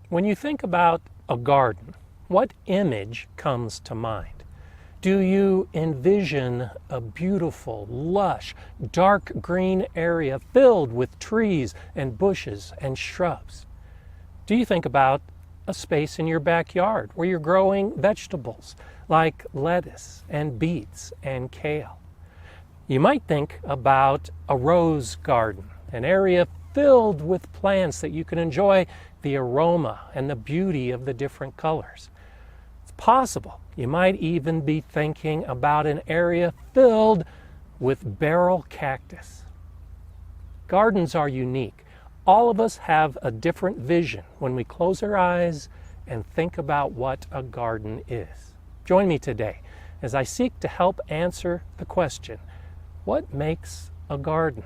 When you think about a garden, what image comes to mind? Do you envision a beautiful, lush, dark green area filled with trees and bushes and shrubs? Do you think about a space in your backyard where you're growing vegetables like lettuce and beets and kale? You might think about a rose garden, an area filled with plants that you can enjoy the aroma and the beauty of the different colors. It's possible you might even be thinking about an area filled with barrel cactus. Gardens are unique. All of us have a different vision when we close our eyes and think about what a garden is. Join me today as I seek to help answer the question, what makes a garden?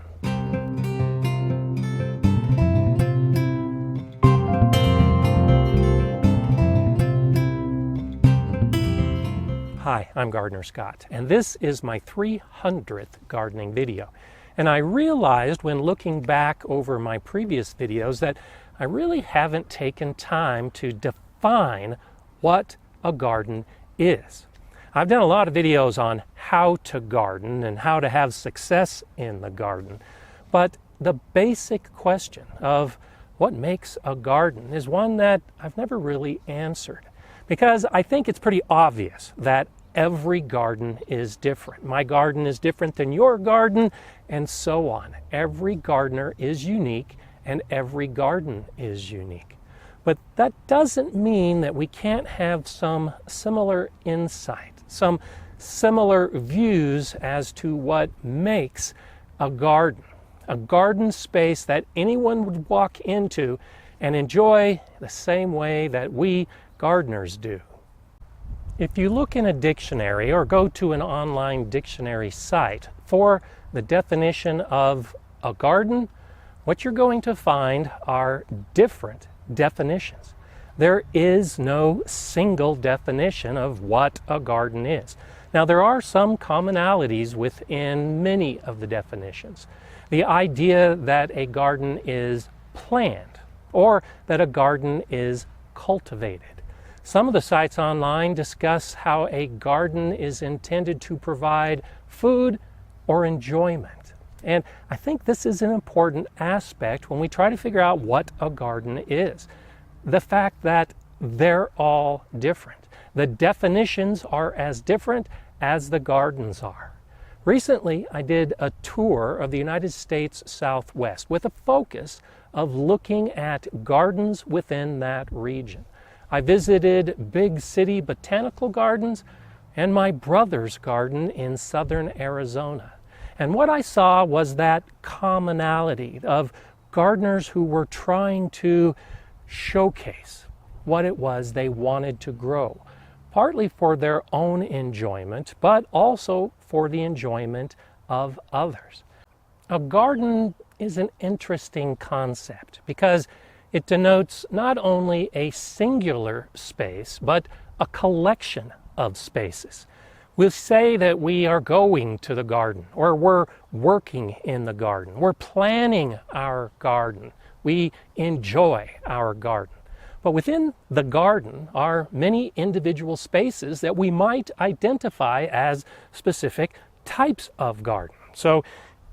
Hi, I'm Gardener Scott, and this is my 300th gardening video. And I realized when looking back over my previous videos that I really haven't taken time to define what a garden is. I've done a lot of videos on how to garden and how to have success in the garden, but the basic question of what makes a garden is one that I've never really answered, because I think it's pretty obvious that every garden is different. My garden is different than your garden, and so on. Every gardener is unique, and every garden is unique. But that doesn't mean that we can't have some similar insight, some similar views as to what makes a garden space that anyone would walk into and enjoy the same way that we gardeners do. If you look in a dictionary or go to an online dictionary site for the definition of a garden, what you're going to find are different definitions. There is no single definition of what a garden is. Now, there are some commonalities within many of the definitions. The idea that a garden is planned or that a garden is cultivated. Some of the sites online discuss how a garden is intended to provide food or enjoyment. And I think this is an important aspect when we try to figure out what a garden is. The fact that they're all different. The definitions are as different as the gardens are. Recently, I did a tour of the United States Southwest with a focus of looking at gardens within that region. I visited big city botanical gardens and my brother's garden in southern Arizona. And what I saw was that commonality of gardeners who were trying to showcase what it was they wanted to grow, partly for their own enjoyment, but also for the enjoyment of others. A garden is an interesting concept because it denotes not only a singular space, but a collection of spaces. We'll say that we are going to the garden, or we're working in the garden. We're planning our garden. We enjoy our garden. But within the garden are many individual spaces that we might identify as specific types of garden. So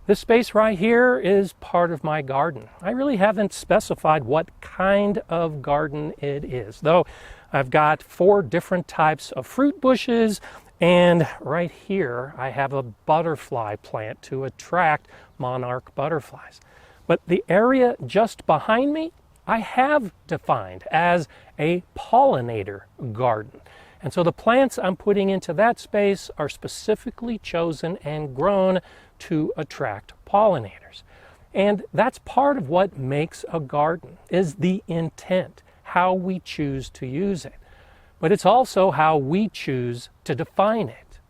this space right here is part of my garden. I really haven't specified what kind of garden it is, though I've got 4 different types of fruit bushes, and right here I have a butterfly plant to attract monarch butterflies. But the area just behind me, I have defined as a pollinator garden. And so the plants I'm putting into that space are specifically chosen and grown to attract pollinators. And that's part of what makes a garden, is the intent, how we choose to use it. But it's also how we choose to define it.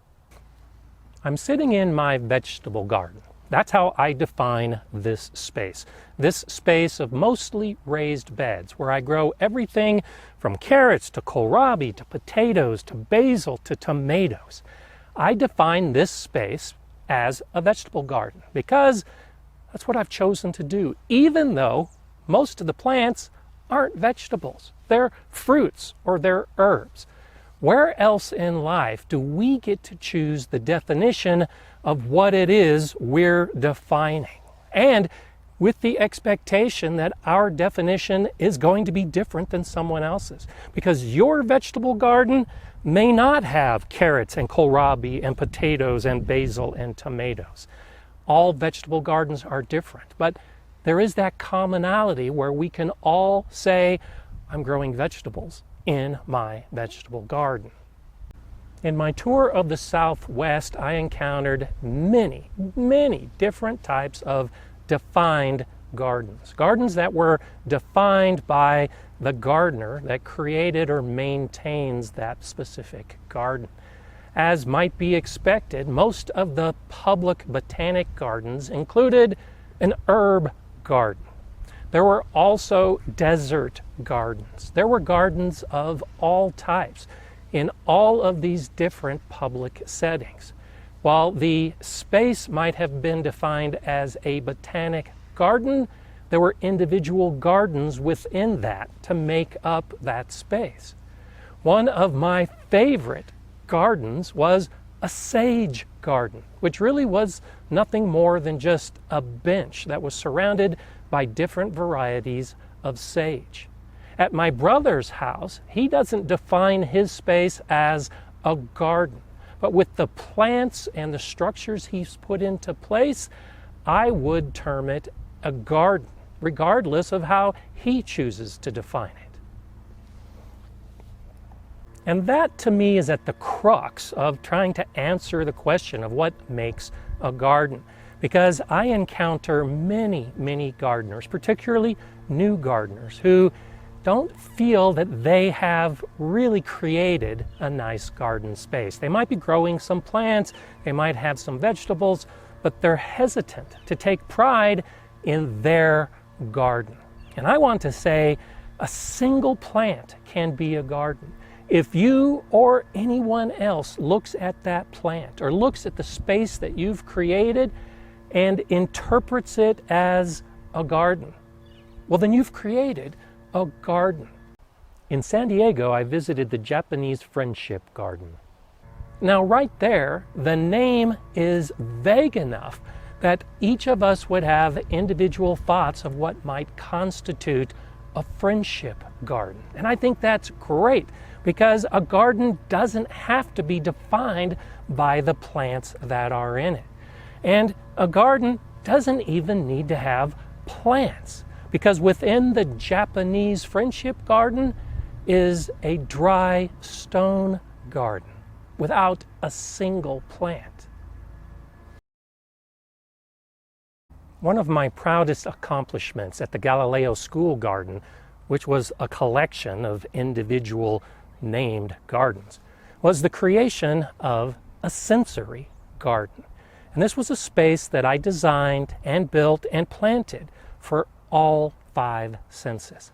I'm sitting in my vegetable garden. That's how I define this space. This space of mostly raised beds where I grow everything from carrots to kohlrabi to potatoes to basil to tomatoes. I define this space as a vegetable garden because that's what I've chosen to do, even though most of the plants aren't vegetables. They're fruits or they're herbs. Where else in life do we get to choose the definition of what it is we're defining? And with the expectation that our definition is going to be different than someone else's. Because your vegetable garden may not have carrots and kohlrabi and potatoes and basil and tomatoes. All vegetable gardens are different, but there is that commonality where we can all say, I'm growing vegetables in my vegetable garden. In my tour of the Southwest, I encountered many different types of defined gardens. Gardens that were defined by the gardener that created or maintains that specific garden. As might be expected, most of the public botanic gardens included an herb garden. There were also desert gardens. There were gardens of all types in all of these different public settings. While the space might have been defined as a botanic garden, there were individual gardens within that to make up that space. One of my favorite gardens was a sage garden, which really was nothing more than just a bench that was surrounded by different varieties of sage. At my brother's house, he doesn't define his space as a garden, but with the plants and the structures he's put into place, I would term it a garden, regardless of how he chooses to define it. And that, to me, is at the crux of trying to answer the question of what makes a garden. Because I encounter many gardeners, particularly new gardeners, who don't feel that they have really created a nice garden space. They might be growing some plants, they might have some vegetables, but they're hesitant to take pride in their garden. And I want to say a single plant can be a garden. If you or anyone else looks at that plant or looks at the space that you've created and interprets it as a garden, well, then you've created a garden. In San Diego, I visited the Japanese Friendship Garden. Now, right there, the name is vague enough that each of us would have individual thoughts of what might constitute a friendship garden. And I think that's great, because a garden doesn't have to be defined by the plants that are in it. And a garden doesn't even need to have plants, because within the Japanese Friendship Garden is a dry stone garden without a single plant. One of my proudest accomplishments at the Galileo School Garden, which was a collection of individual named gardens, was the creation of a sensory garden. And this was a space that I designed and built and planted for all 5 senses.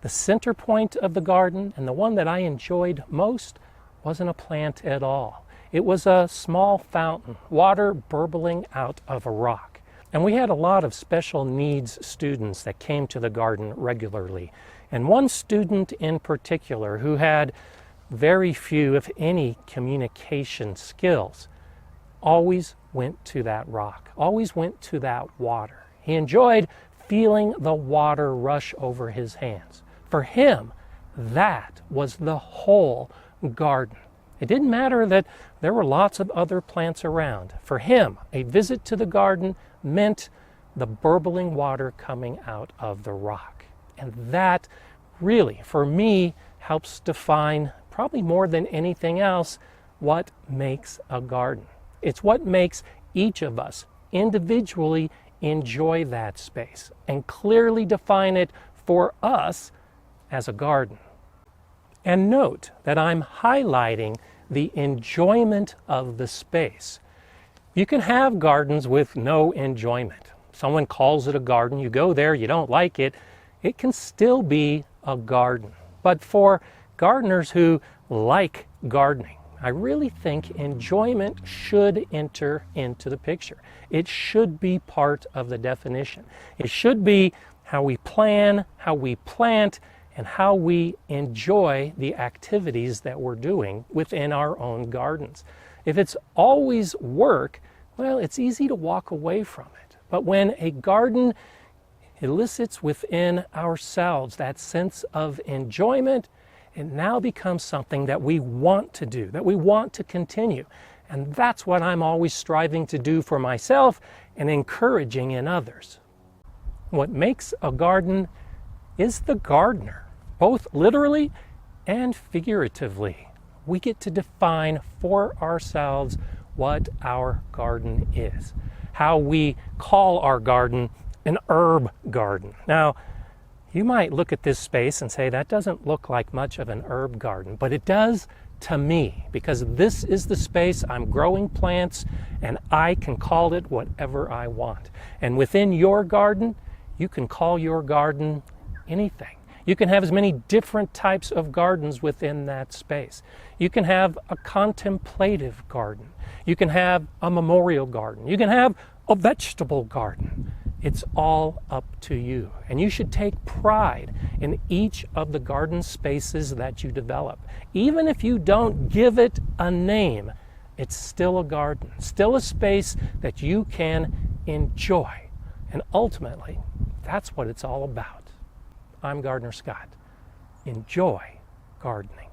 The center point of the garden, and the one that I enjoyed most, wasn't a plant at all. It was a small fountain, water burbling out of a rock. And we had a lot of special needs students that came to the garden regularly. And one student in particular who had very few, if any, communication skills, always went to that rock, always went to that water. He enjoyed feeling the water rush over his hands. For him, that was the whole garden. It didn't matter that there were lots of other plants around. For him, a visit to the garden meant the burbling water coming out of the rock. And that really, for me, helps define, probably more than anything else, what makes a garden. It's what makes each of us individually enjoy that space and clearly define it for us as a garden. And note that I'm highlighting the enjoyment of the space. You can have gardens with no enjoyment. Someone calls it a garden, you go there, you don't like it, it can still be a garden. But for gardeners who like gardening, I really think enjoyment should enter into the picture. It should be part of the definition. It should be how we plan, how we plant, and how we enjoy the activities that we're doing within our own gardens. If it's always work, well, it's easy to walk away from it. But when a garden elicits within ourselves that sense of enjoyment, it now becomes something that we want to do, that we want to continue. And that's what I'm always striving to do for myself and encouraging in others. What makes a garden is the gardener, both literally and figuratively. We get to define for ourselves what our garden is, how we call our garden an herb garden. Now, you might look at this space and say, that doesn't look like much of an herb garden, but it does to me, because this is the space I'm growing plants, and I can call it whatever I want. And within your garden, you can call your garden anything. You can have as many different types of gardens within that space. You can have a contemplative garden. You can have a memorial garden. You can have a vegetable garden. It's all up to you. And you should take pride in each of the garden spaces that you develop. Even if you don't give it a name, it's still a garden, still a space that you can enjoy. And ultimately, that's what it's all about. I'm Gardener Scott. Enjoy gardening.